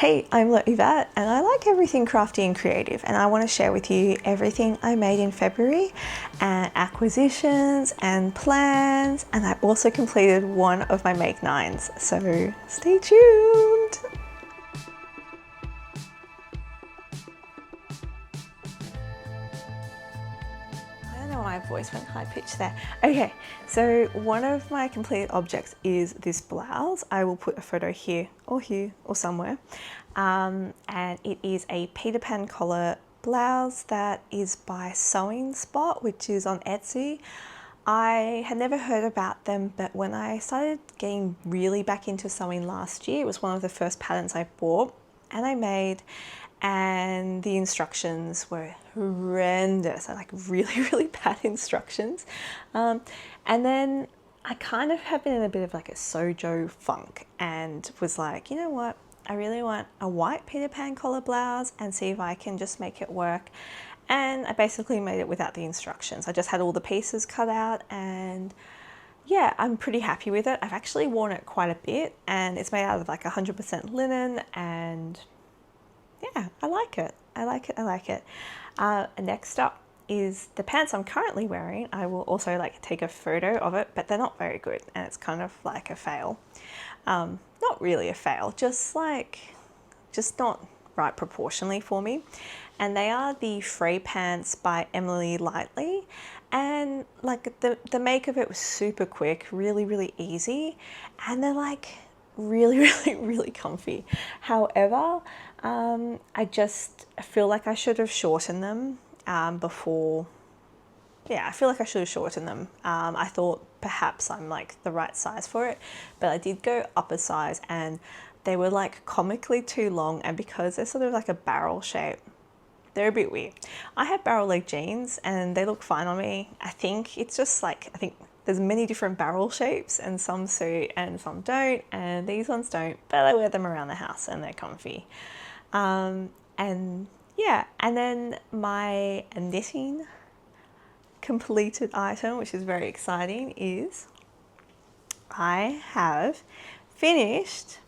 Hey, I'm Yvette and I like everything crafty and creative, and I want to share with you everything I made in February and acquisitions and plans, and I also completed one of my Make 9s, so stay tuned! I don't know why my voice went high pitched there. Okay, so one of my completed objects is this blouse. I will put a photo here or somewhere. And it is a Peter Pan collar blouse that is by Sewing Spot, which is on Etsy. I had never heard about them, but when I started getting really back into sewing last year, it was one of the first patterns I bought and I made, and the instructions were horrendous. I like really bad instructions. And then I kind of have been in a bit of like a Sojo funk and was like, you know what? I really want a white Peter Pan collar blouse and see if I can just make it work. And I basically made it without the instructions. I just had all the pieces cut out, and yeah, I'm pretty happy with it. I've actually worn it quite a bit, and it's made out of like 100% linen, and yeah, I like it. I like it. Next up is the pants I'm currently wearing. I will also like take a photo of it, but they're not very good, and it's kind of like a fail. Not really a fail, just not right proportionally for me. And they are the Frey Pants by Emily Lightly, and like the make of it was super quick, really easy, and they're like really comfy. However, I just feel like I should have shortened them before. Yeah, I feel like I should have shortened them. I thought perhaps I'm like the right size for it, but I did go up a size and they were like comically too long, and because they're sort of like a barrel shape, they're a bit weird. I have barrel leg jeans and they look fine on me. I think it's just like, I think there's many different barrel shapes and some suit and some don't, and these ones don't, but I wear them around the house and they're comfy. And yeah, and then my knitting completed item, which is very exciting, is I have finished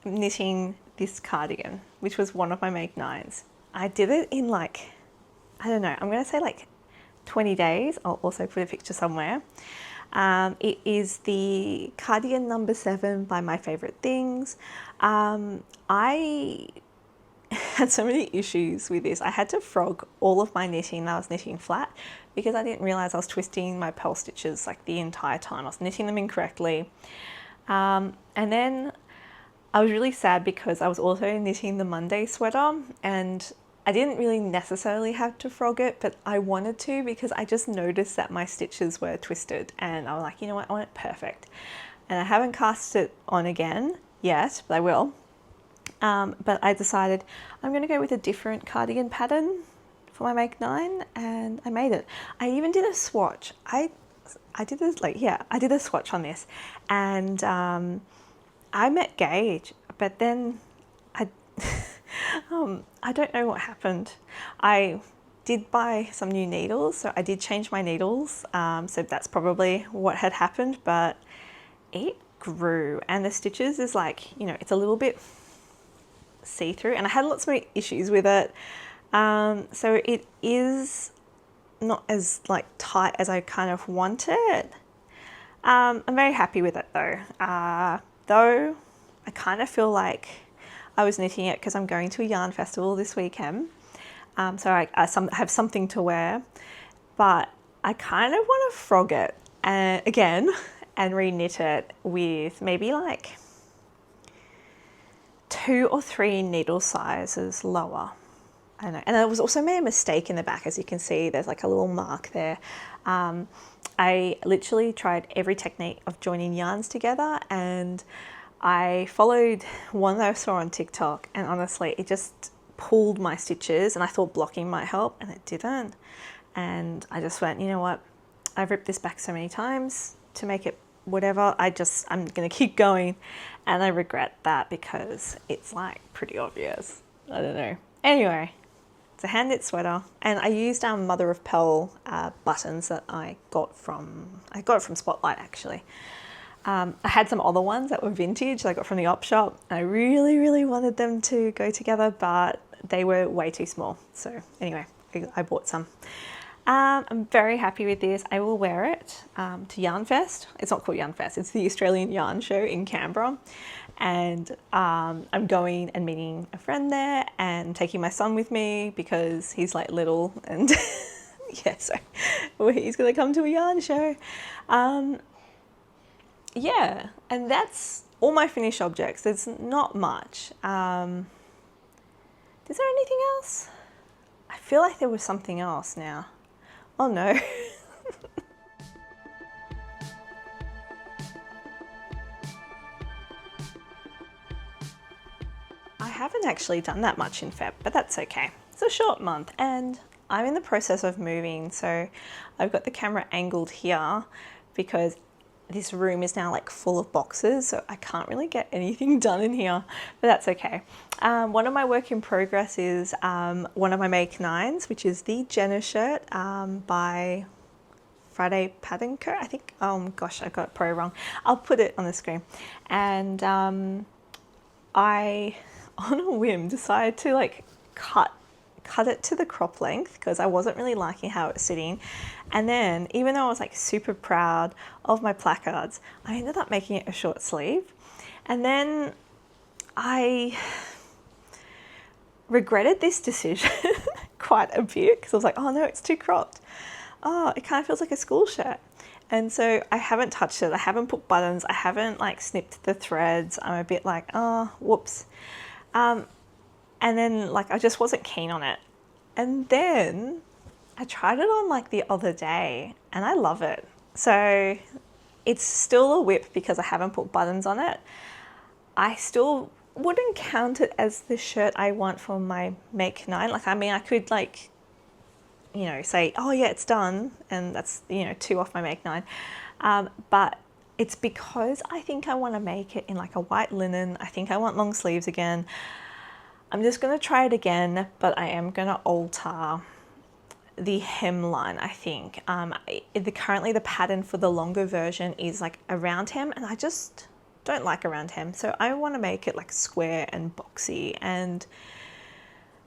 knitting this cardigan, which was one of my Make 9s. I did it in like, I don't know, I'm going to say like 20 days. I'll also put a picture somewhere. It is the Cardigan No. 7 by My Favorite Things. I had so many issues with this. I had to frog all of my knitting. I was knitting flat because I didn't realize I was twisting my purl stitches like the entire time. I was knitting them incorrectly. And then I was really sad because I was also knitting the Monday sweater, and I didn't really necessarily have to frog it, but I wanted to because I just noticed that my stitches were twisted, and I was like, you know what, I want it perfect. And I haven't cast it on again yet, but I will. But I decided I'm going to go with a different cardigan pattern for my Make 9, and I made it. I even did a swatch. I did a swatch on this, and I met Gage, but then I don't know what happened. I did buy some new needles, so I did change my needles, so that's probably what had happened, but it grew, and the stitches is like, you know, it's a little bit see-through, and I had lots of issues with it, so it is not as like tight as I kind of wanted. I'm very happy with it though. Though I kind of feel like I was knitting it because I'm going to a yarn festival this weekend, so I have something to wear, but I kind of want to frog it again and re-knit it with maybe like 2 or 3 needle sizes lower. I don't know. And I was also made a mistake in the back, as you can see, there's like a little mark there. I literally tried every technique of joining yarns together, and I followed one that I saw on TikTok, and honestly, it just pulled my stitches, and I thought blocking might help, and it didn't. And I just went, you know what? I've ripped this back so many times to make it whatever. I'm going to keep going, and I regret that because it's like pretty obvious. I don't know. Anyway, it's a hand knit sweater, and I used mother of pearl buttons that I got from Spotlight actually. I had some other ones that were vintage that I got from the op shop. I really wanted them to go together, but they were way too small. So anyway, I bought some. I'm very happy with this. I will wear it to Yarn Fest. It's not called Yarn Fest, it's the Australian Yarn Show in Canberra. And I'm going and meeting a friend there and taking my son with me because he's like little and yeah, so he's gonna come to a yarn show. Yeah, and that's all my finished objects. There's not much. Is there anything else? I feel like there was something else now. Oh no. I haven't actually done that much in Feb, but that's okay. It's a short month and I'm in the process of moving, so I've got the camera angled here because this room is now like full of boxes, so I can't really get anything done in here, but that's okay. One of my work in progress is one of my Make 9s, which is the Jenna Shirt by Frey Pants, I think. Oh gosh, I got it probably wrong. I'll put it on the screen. And I, on a whim, decided to like cut it to the crop length because I wasn't really liking how it was sitting. And then, even though I was like super proud of my placards, I ended up making it a short sleeve. And then I regretted this decision quite a bit because I was like, oh no, it's too cropped. Oh, it kind of feels like a school shirt. And so I haven't touched it. I haven't put buttons. I haven't like snipped the threads. I'm a bit like, oh, whoops. And then like, I just wasn't keen on it. And then I tried it on like the other day and I love it. So it's still a whip because I haven't put buttons on it. I still wouldn't count it as the shirt I want for my Make 9. Like, I mean, I could like, you know, say, oh yeah, it's done. And that's, you know, 2 off my Make 9. But it's because I think I want to make it in like a white linen. I think I want long sleeves again. I'm just going to try it again, but I am going to alter the hemline, I think. Currently the pattern for the longer version is like a round hem, and I just don't like a round hem. So I want to make it like square and boxy, and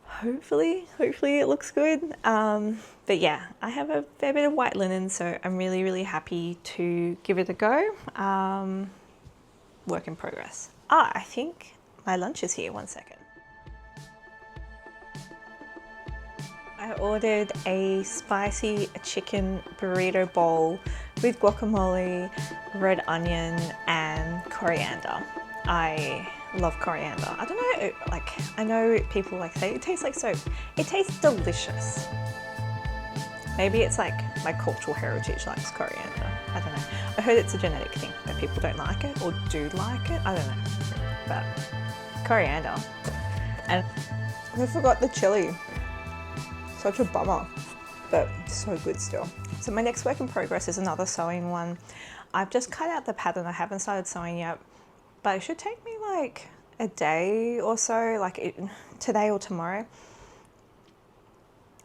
hopefully it looks good. But yeah, I have a fair bit of white linen, so I'm really happy to give it a go. Work in progress. I think my lunch is here. 1 second. I ordered a spicy chicken burrito bowl with guacamole, red onion, and coriander. I love coriander. I don't know, like, I know people like say it tastes like soap. It tastes delicious. Maybe it's like my cultural heritage likes coriander. I don't know. I heard it's a genetic thing that people don't like it or do like it. I don't know. But coriander. And I forgot the chili. Such a bummer, but so good still. So my next work in progress is another sewing one. I've just cut out the pattern. I haven't started sewing yet, but it should take me like a day or so, like today or tomorrow.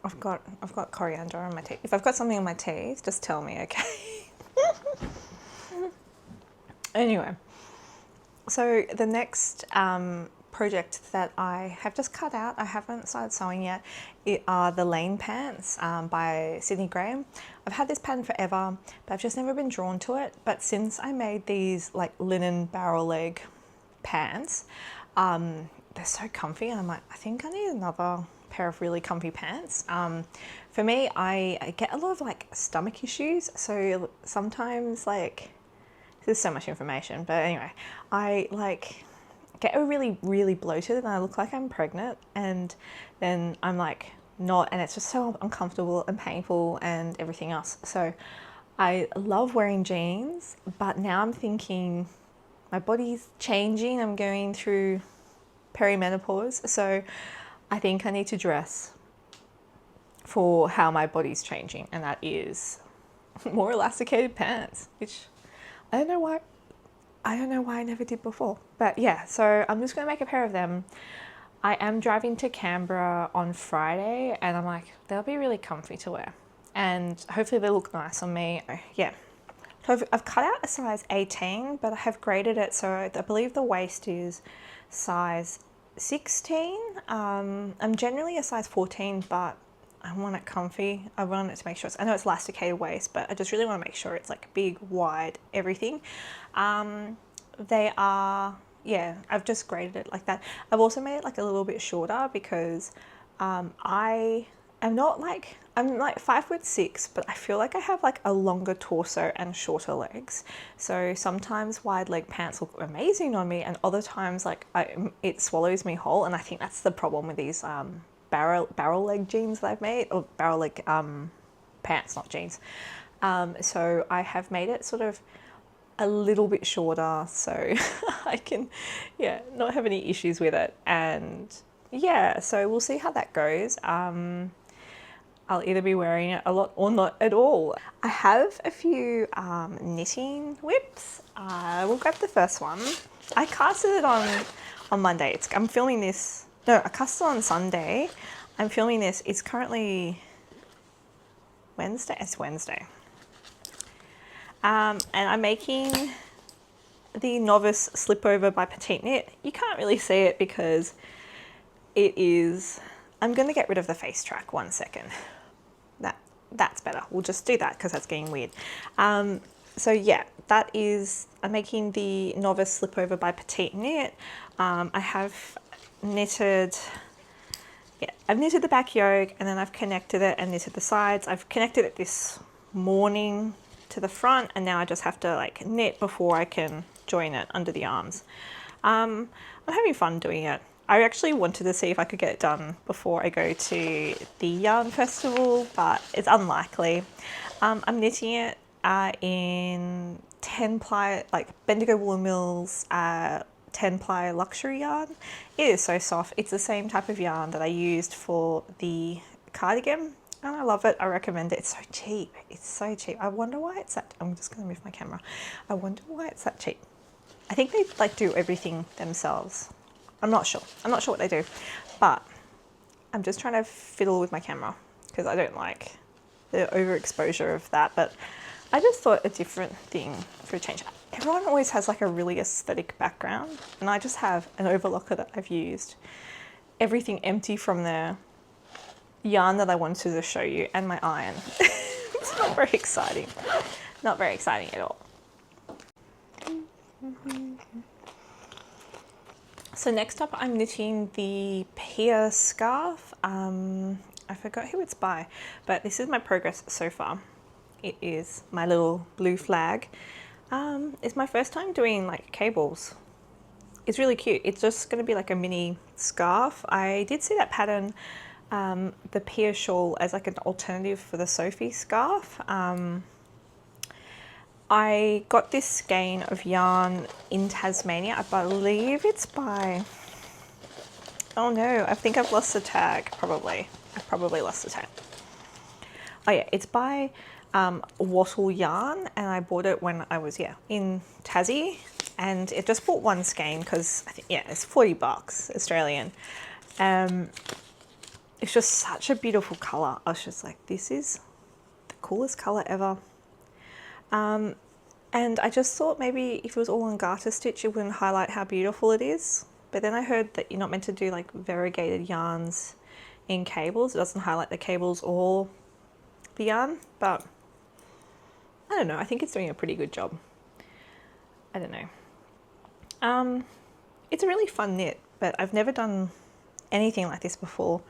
I've got coriander on my teeth. If I've got something on my teeth, just tell me, okay? Anyway, so the next project that I have just cut out, I haven't started sewing yet, are the Lane Pants by Sydney Graham. I've had this pattern forever, but I've just never been drawn to it. But since I made these like linen barrel leg pants, they're so comfy, and I'm like, I think I need another pair of really comfy pants. For me, I get a lot of like stomach issues, so sometimes like, there's so much information, but anyway, I like get really bloated and I look like I'm pregnant, and then I'm like not, and it's just so uncomfortable and painful and everything else. So I love wearing jeans, but now I'm thinking my body's changing. I'm going through perimenopause, so I think I need to dress for how my body's changing, and that is more elasticated pants, which I don't know why I never did before. But yeah, so I'm just gonna make a pair of them. I am driving to Canberra on Friday, and I'm like, they'll be really comfy to wear, and hopefully they look nice on me. Yeah, So I've cut out a size 18, but I have graded it, so I believe the waist is size 16. I'm generally a size 14, but I want it comfy. I want it to make sure I know it's elasticated waist, but I just really want to make sure it's like big, wide, everything. They are, yeah, I've just graded it like that. I've also made it like a little bit shorter because I am not like, I'm like 5'6", but I feel like I have like a longer torso and shorter legs. So sometimes wide leg pants look amazing on me, and other times like it swallows me whole. And I think that's the problem with these barrel leg jeans that I've made, or barrel leg pants, not jeans. So I have made it sort of a little bit shorter so I can, yeah, not have any issues with it. And yeah, so we'll see how that goes. I'll either be wearing it a lot or not at all. I have a few knitting whips. We'll grab the first one. I casted it on Monday. I'm filming this, no, I casted it on Sunday. I'm filming this, it's currently Wednesday, it's Wednesday. And I'm making the Novice Slipover by Petite Knit. You can't really see it because it is, I'm gonna get rid of the face track 1 second. That's better. We'll just do that because that's getting weird. So yeah, that is, I'm making the Novice Slipover by Petite Knit. I have knitted, yeah, I've knitted the back yoke, and then I've connected it and knitted the sides. I've connected it this morning to the front, and now I just have to like knit before I can join it under the arms. I'm having fun doing it. I actually wanted to see if I could get it done before I go to the yarn festival, but it's unlikely. I'm knitting it in 10 ply, like Bendigo Wool Mills 10 ply luxury yarn. It is so soft. It's the same type of yarn that I used for the cardigan, and I love it. I recommend it. It's so cheap. It's so cheap. I wonder why it's that, I'm just gonna move my camera. I wonder why it's that cheap. I think they like do everything themselves. I'm not sure what they do, but I'm just trying to fiddle with my camera because I don't like the overexposure of that. But I just thought a different thing for a change. Everyone always has like a really aesthetic background, and I just have an overlocker that I've used. Everything empty from the yarn that I wanted to show you, and my iron. It's not very exciting. Not very exciting at all. So next up, I'm knitting the Pia scarf. I forgot who it's by, but this is my progress so far. It is my little blue flag. It's my first time doing like cables. It's really cute. It's just going to be like a mini scarf. I did see that pattern, the Pia shawl, as like an alternative for the Sophie scarf. I got this skein of yarn in Tasmania. I believe it's by, oh no, I think I've lost the tag, probably. I've probably lost the tag. Oh yeah, it's by Wattle Yarn, and I bought it when I was, yeah, in Tassie, and it just bought one skein because, I think, yeah, it's 40 bucks Australian. It's just such a beautiful colour. I was just like, this is the coolest colour ever. And I just thought maybe if it was all on garter stitch, it wouldn't highlight how beautiful it is. But then I heard that you're not meant to do like variegated yarns in cables. It doesn't highlight the cables or the yarn, but I don't know. I think it's doing a pretty good job. I don't know. It's a really fun knit, but I've never done anything like this before,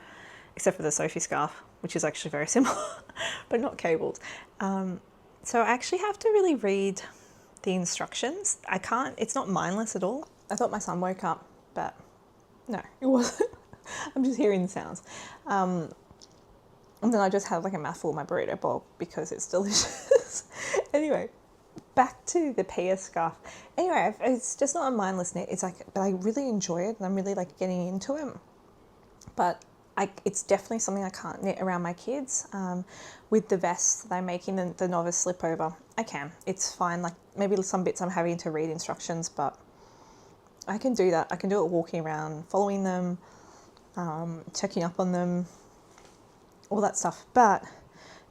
except for the Sophie scarf, which is actually very similar, but not cables. So I actually have to really read the instructions. I can't, it's not mindless at all. I thought my son woke up, but no, it wasn't. I'm just hearing the sounds. And then I just had like a mouthful of my burrito bowl because it's delicious. Anyway, back to the Pia scarf. Anyway, it's just not a mindless knit. It's like, but I really enjoy it and I'm really like getting into it. But it's definitely something I can't knit around my kids. With the vest that I'm making, the Novice Slipover, I can. It's fine. Like maybe some bits I'm having to read instructions, but I can do that. I can do it walking around, following them, checking up on them, all that stuff. But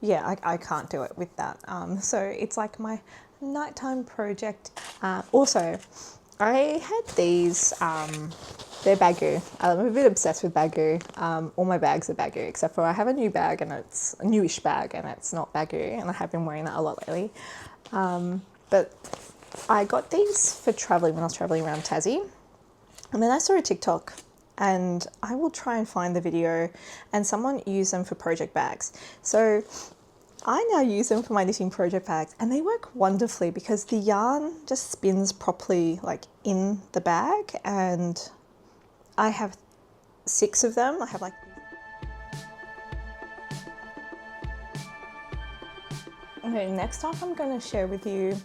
yeah, I can't do it with that. So it's like my nighttime project. Also, I had these, they're Bagu. I'm a bit obsessed with Bagu. All my bags are Bagu, except for I have a new bag and it's a newish bag and it's not Bagu, and I have been wearing that a lot lately. But I got these for traveling when I was traveling around Tassie. And then I saw a TikTok, and I will try and find the video, and someone used them for project bags. So I now use them for my knitting project bags, and they work wonderfully because the yarn just spins properly like in the bag, and I have 6 of them. I have like okay, next up I'm going to share with you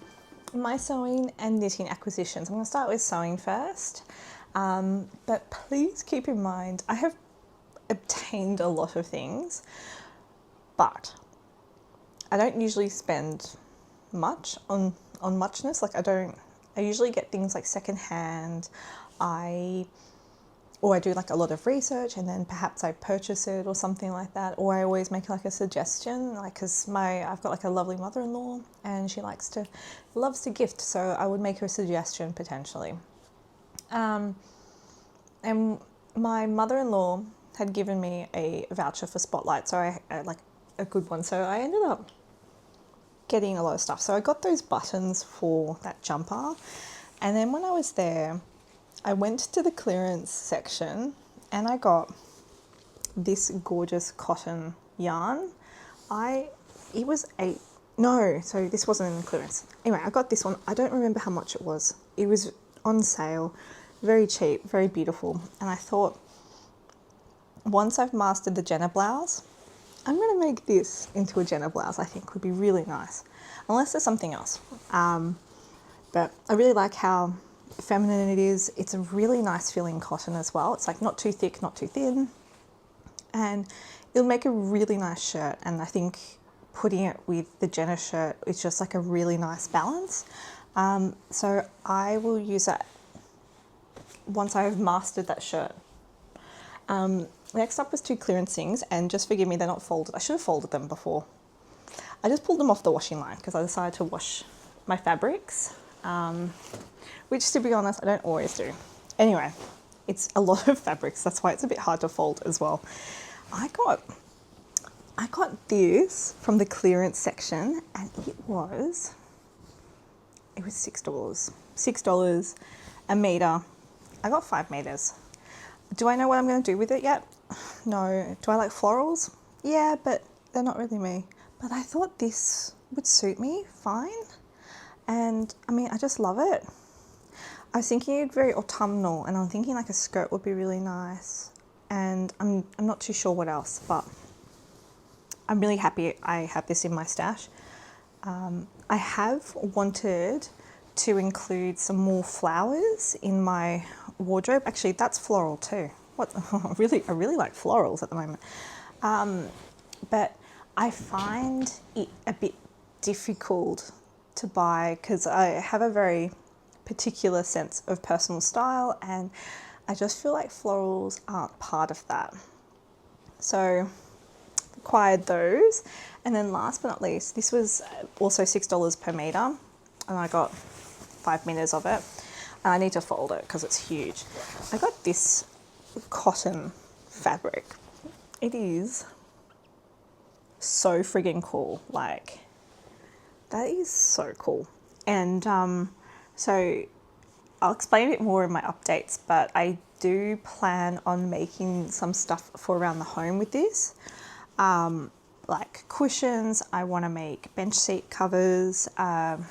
my sewing and knitting acquisitions. I'm going to start with sewing first, but please keep in mind I have obtained a lot of things, but I don't usually spend much on muchness. Like I usually get things like secondhand. Or I do like a lot of research and then perhaps I purchase it or something like that. Or I always make like a suggestion, like because I've got like a lovely mother-in-law and she loves to gift, so I would make her a suggestion potentially. And my mother-in-law had given me a voucher for Spotlight, so I like a good one. So I ended up getting a lot of stuff. So I got those buttons for that jumper, and then when I was there, I went to the clearance section and I got this gorgeous cotton yarn. This wasn't in the clearance. Anyway, I got this one. I don't remember how much it was. It was on sale, very cheap, very beautiful. And I thought, once I've mastered the Jenna blouse, I'm going to make this into a Jenna blouse. I think would be really nice, unless there's something else. But I really like how feminine it is. It's a really nice feeling cotton as well. It's like not too thick, not too thin, and it'll make a really nice shirt. And I think putting it with the Jenna shirt is just like a really nice balance. So I will use that once I've mastered that shirt. Next up was 2 clearance things, and just forgive me, they're not folded. I should have folded them before. I just pulled them off the washing line because I decided to wash my fabrics, which, to be honest, I don't always do. Anyway, it's a lot of fabrics. That's why it's a bit hard to fold as well. I got this from the clearance section, and it was $6. $6 a meter. I got 5 meters. Do I know what I'm going to do with it yet? No. Do I like florals? Yeah, but they're not really me. But I thought this would suit me fine. And I mean, I just love it. I was thinking it's very autumnal, and I'm thinking like a skirt would be really nice. And I'm not too sure what else, but I'm really happy I have this in my stash. I have wanted to include some more flowers in my wardrobe. Actually, that's floral too. I really like florals at the moment. But I find it a bit difficult to buy because I have a very particular sense of personal style, and I just feel like florals aren't part of that. So acquired those, and then last but not least, this was also $6 per meter, and I got 5 meters of it. And I need to fold it because it's huge. I got this cotton fabric. It is so friggin' cool. Like, that is so cool. And so I'll explain a bit more in my updates, but I do plan on making some stuff for around the home with this. Like cushions, I want to make bench seat covers, and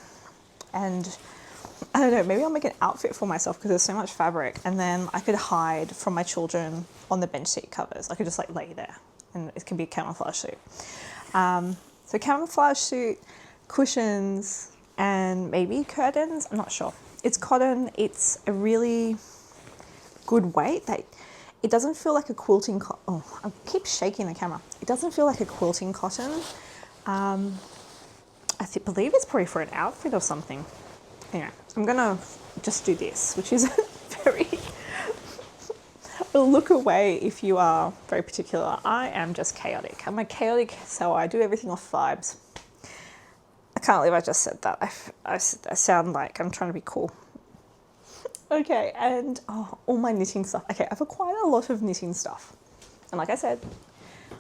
I don't know, maybe I'll make an outfit for myself because there's so much fabric, and then I could hide from my children on the bench seat covers. I could just like lay there, and it can be a camouflage suit. So camouflage suit, cushions, and maybe curtains. I'm not sure. It's cotton. It's a really good weight. It doesn't feel like a quilting cotton. Oh, I keep shaking the camera. It doesn't feel like a quilting cotton. I believe it's probably for an outfit or something. Anyway, I'm gonna just do this, which is very, look away if you are very particular. I am just chaotic. I'm a chaotic sewer. I do everything off vibes. can't believe I just said that. I sound like I'm trying to be cool. Okay, and all my knitting stuff. Okay, I've acquired a lot of knitting stuff. And like I said,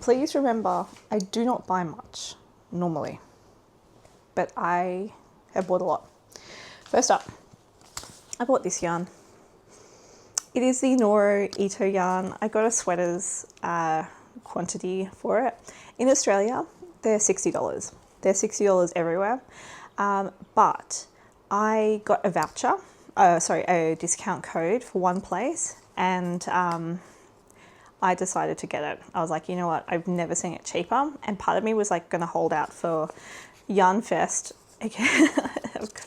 please remember, I do not buy much normally, but I have bought a lot. First up, I bought this yarn. It is the Noro Ito yarn. I got a sweaters quantity for it. In Australia, they're $60. They're $60 everywhere. But I got a voucher, a discount code for one place, and I decided to get it. I was like, you know what? I've never seen it cheaper. And part of me was like going to hold out for Yarn Fest.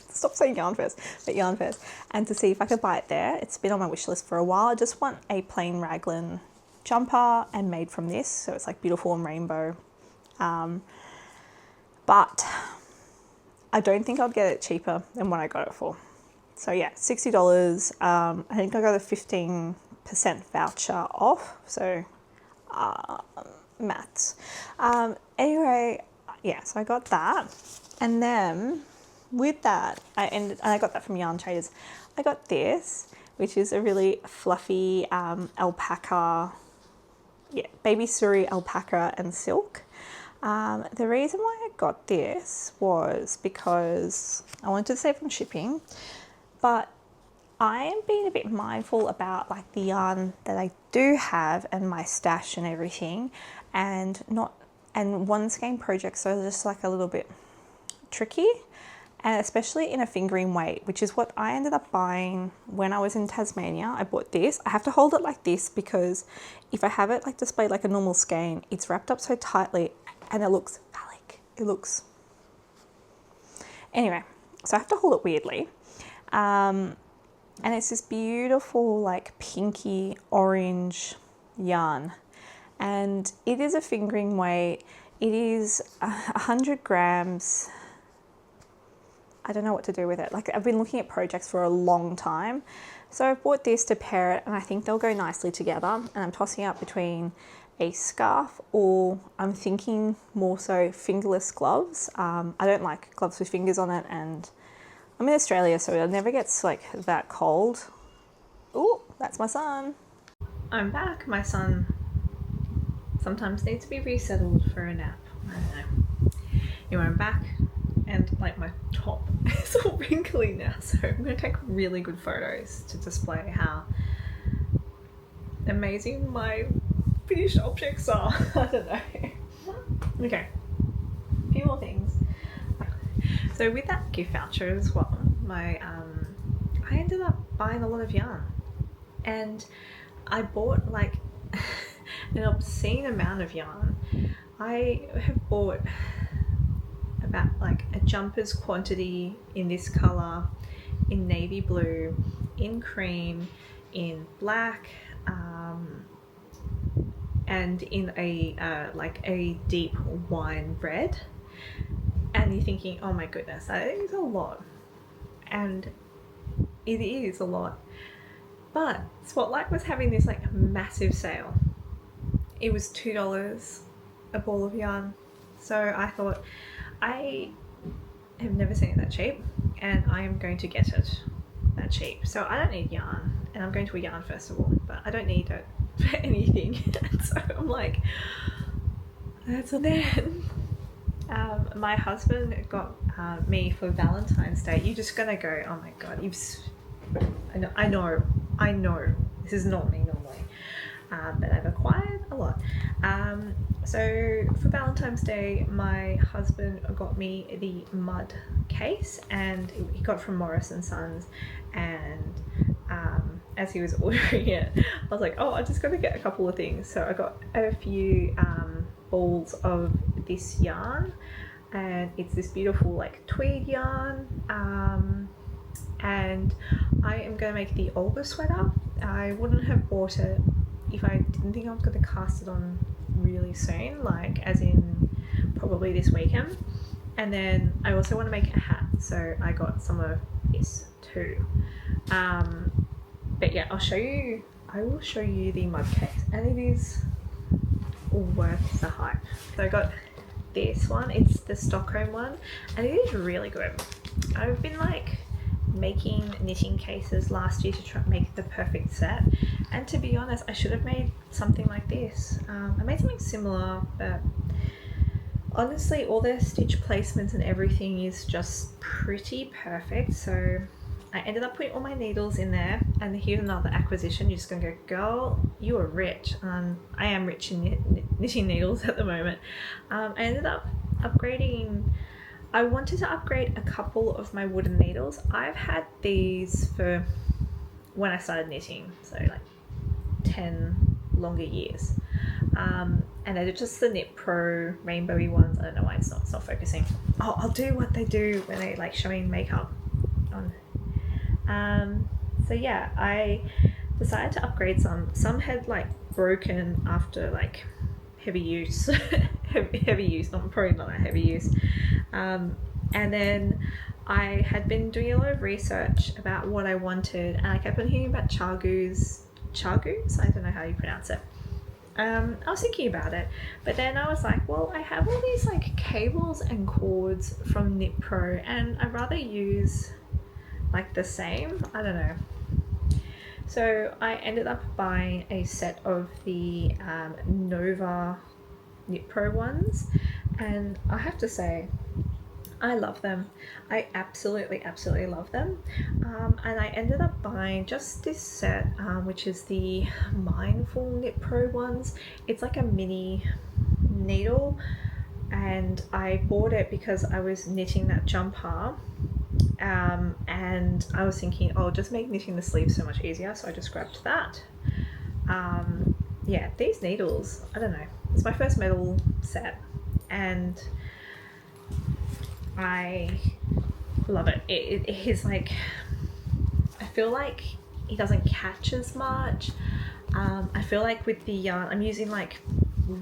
Stop saying Yarn Fest, but Yarn Fest. And to see if I could buy it there. It's been on my wish list for a while. I just want a plain raglan jumper and made from this. So it's like beautiful and rainbow. But I don't think I'd get it cheaper than what I got it for. So yeah, $60. I think I got a 15% voucher off. So maths. Anyway, yeah, so I got that. And then with that, I got that from Yarn Traders. I got this, which is a really fluffy alpaca, baby suri alpaca and silk. The reason why I got this was because I wanted to save on shipping, but I am being a bit mindful about like the yarn that I do have and my stash and everything, and one skein projects are just like a little bit tricky, and especially in a fingering weight, which is what I ended up buying when I was in Tasmania. I bought this. I have to hold it like this because if I have it like displayed like a normal skein, it's wrapped up so tightly and it looks phallic. Anyway, so I have to hold it weirdly. And it's this beautiful like pinky orange yarn, and it is a fingering weight. It is 100 grams. I don't know what to do with it. Like, I've been looking at projects for a long time. So I bought this to pair it, and I think they'll go nicely together. And I'm tossing up between a scarf, or I'm thinking more so fingerless gloves. I don't like gloves with fingers on it, and I'm in Australia, so it never gets like that cold. Oh, that's my son. I'm back. My son sometimes needs to be resettled for a nap. I don't know. Anyway, I'm back. And like my top is all wrinkly now, so I'm going to take really good photos to display how amazing my finished objects are. I don't know. Okay, a few more things. So with that gift voucher as well, I ended up buying a lot of yarn, and I bought like an obscene amount of yarn. I have bought about like a jumper's quantity in this color, in navy blue, in cream, in black, and in a like a deep wine red. And you're thinking, oh my goodness, that is a lot. And it is a lot. But Spotlight was having this like massive sale. It was $2 a ball of yarn. So I thought, I have never seen it that cheap, and I am going to get it that cheap. So I don't need yarn, and I'm going to a yarn festival, but I don't need it for anything. And so I'm like, that's on there. My husband got me for Valentine's Day. You're just gonna go, oh my god, I know this is not me normally, but I've acquired a lot. So for Valentine's Day, my husband got me the mud case, and he got it from Morris & Sons, and as he was ordering it, I was like, oh, I just got to get a couple of things. So I got a few balls of this yarn, and it's this beautiful like tweed yarn, and I am going to make the Olga sweater. I wouldn't have bought it if I didn't think I was going to cast it on really soon, like as in probably this weekend. And then I also want to make a hat, so I got some of this too. But yeah, I will show you the mud case, and it is worth the hype. So I got this one. It's the Stockholm one, and it is really good. I've been like making knitting cases last year to try to make the perfect set, and to be honest, I should have made something like this. I made something similar, but honestly all their stitch placements and everything is just pretty perfect. So I ended up putting all my needles in there, and here's another acquisition. You're just gonna go, girl, you are rich. I am rich in knitting needles at the moment. I ended up upgrading. I wanted to upgrade a couple of my wooden needles. I've had these for when I started knitting, so like 10 longer years. And they're just the knitpro rainbowy ones. I don't know why it's not focusing. Oh, I'll do what they do when they like showing makeup on. So yeah, I decided to upgrade some. Some had like broken after like heavy use. heavy use, probably not that heavy use. And then I had been doing a lot of research about what I wanted, and I kept on hearing about chargoos. I don't know how you pronounce it. I was thinking about it, but then I was like, well, I have all these like cables and cords from knitpro, and I'd rather use like the same. I don't know. So I ended up buying a set of the Nova knitpro ones, and I have to say I love them. I absolutely love them. And I ended up buying just this set, which is the Mindful knitpro ones. It's like a mini needle, and I bought it because I was knitting that jumper, and I was thinking, oh, just make knitting the sleeves so much easier, so I just grabbed that. Yeah, these needles, I don't know, it's my first metal set, and I love it. It is like, I feel like it doesn't catch as much. I feel like with the yarn, I'm using like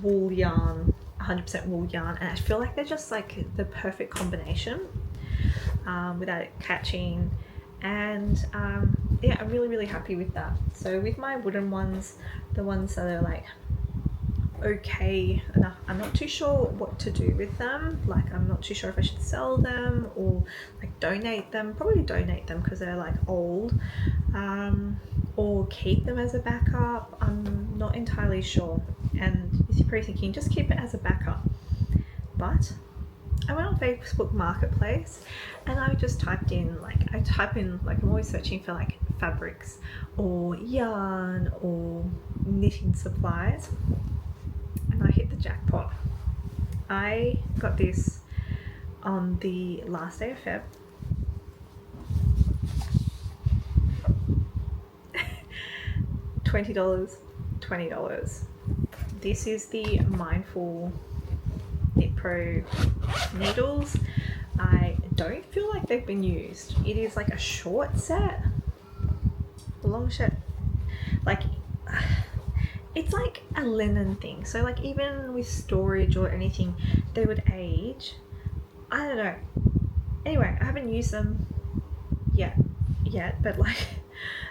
wool yarn, 100% wool yarn, and I feel like they're just like the perfect combination without it catching. And yeah, I'm really happy with that. So with my wooden ones, the ones that are like okay enough, I'm not too sure what to do with them. Like, I'm not too sure if I should sell them or like donate them. Probably donate them because they're like old, or keep them as a backup. I'm not entirely sure, and you're probably thinking just keep it as a backup, but I went on Facebook Marketplace and I just typed in like, I'm always searching for like fabrics or yarn or knitting supplies, and I hit the jackpot. I got this on the last day of Feb. $20. This is the Mindful knitpro needles. I don't feel like they've been used. It is like a short set, a long set, like it's like a linen thing, so like even with storage or anything they would age. I don't know. Anyway, I haven't used them yet, but like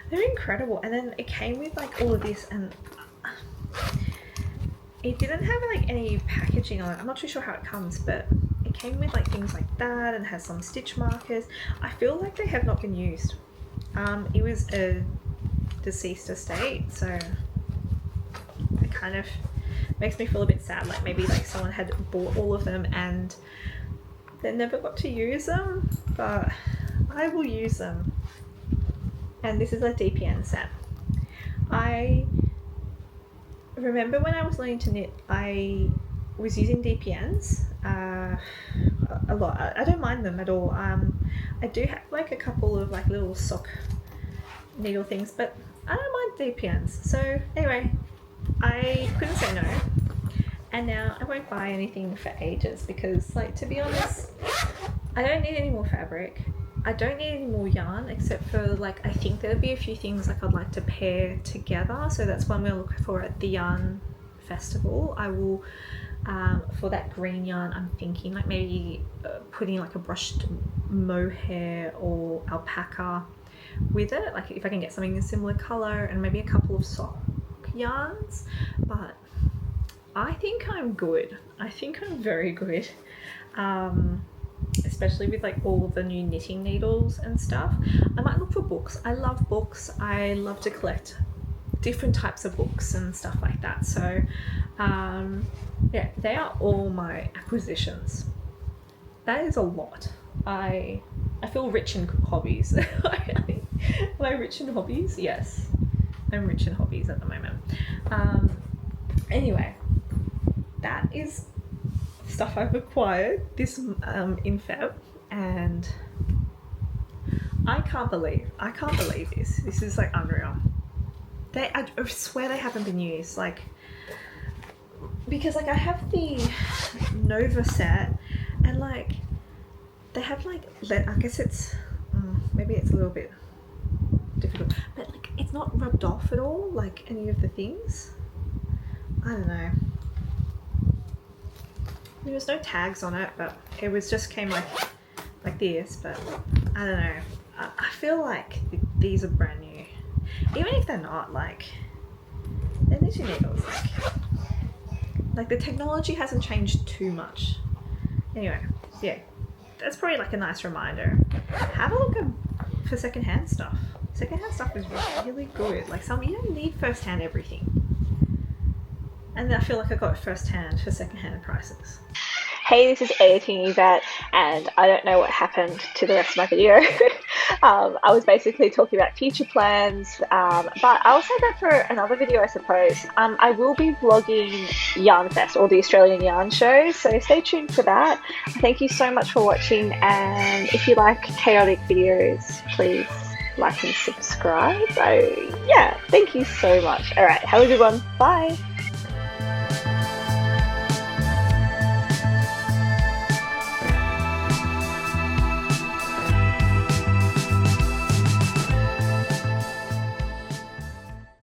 they're incredible. And then it came with like all of this, and it didn't have like any packaging on it. I'm not too sure how it comes, but it came with like things like that and has some stitch markers. I feel like they have not been used. It was a deceased estate, so it kind of makes me feel a bit sad, like maybe like someone had bought all of them and they never got to use them, but I will use them. And this is a DPN set. I remember when I was learning to knit, I was using DPNs a lot. I don't mind them at all. I do have like a couple of like little sock needle things, but I don't mind DPNs. So anyway, I couldn't say no, and now I won't buy anything for ages because, like, to be honest, I don't need any more fabric. I don't need any more yarn, except for like, I think there'll be a few things like I'd like to pair together, so that's what I'm going to look for at the yarn festival. I will for that green yarn, I'm thinking like maybe putting like a brushed mohair or alpaca with it, like if I can get something in a similar color, and maybe a couple of sock yarns. But I think I'm good. I think I'm very good. Especially with like all of the new knitting needles and stuff. I might look for books. I love books. I love to collect different types of books and stuff like that. So yeah, they are all my acquisitions. That is a lot. I feel rich in hobbies. Am I rich in hobbies? Yes, I'm rich in hobbies at the moment. Anyway, that is stuff I've acquired this in Feb, and I can't believe this. This is like unreal. I swear they haven't been used, like, because like I have the Nova set, and like they have like, I guess it's maybe it's a little bit difficult, but like it's not rubbed off at all, like any of the things. I don't know. There was no tags on it, but it was just came like this, but I don't know. I feel like these are brand new. Even if they're not, like, they're knitting needles. Like the technology hasn't changed too much. Anyway, yeah, that's probably like a nice reminder. Have a look for secondhand stuff. Secondhand stuff is really good. Like you don't need first-hand everything. And I feel like I got first-hand for secondhand prices. Hey, this is editing Yvette, and I don't know what happened to the rest of my video. I was basically talking about future plans, but I'll save that for another video, I suppose. I will be vlogging Yarn Fest, or the Australian Yarn Show, so stay tuned for that. Thank you so much for watching, and if you like chaotic videos, please like and subscribe. So yeah, thank you so much. All right, have a good one. Bye.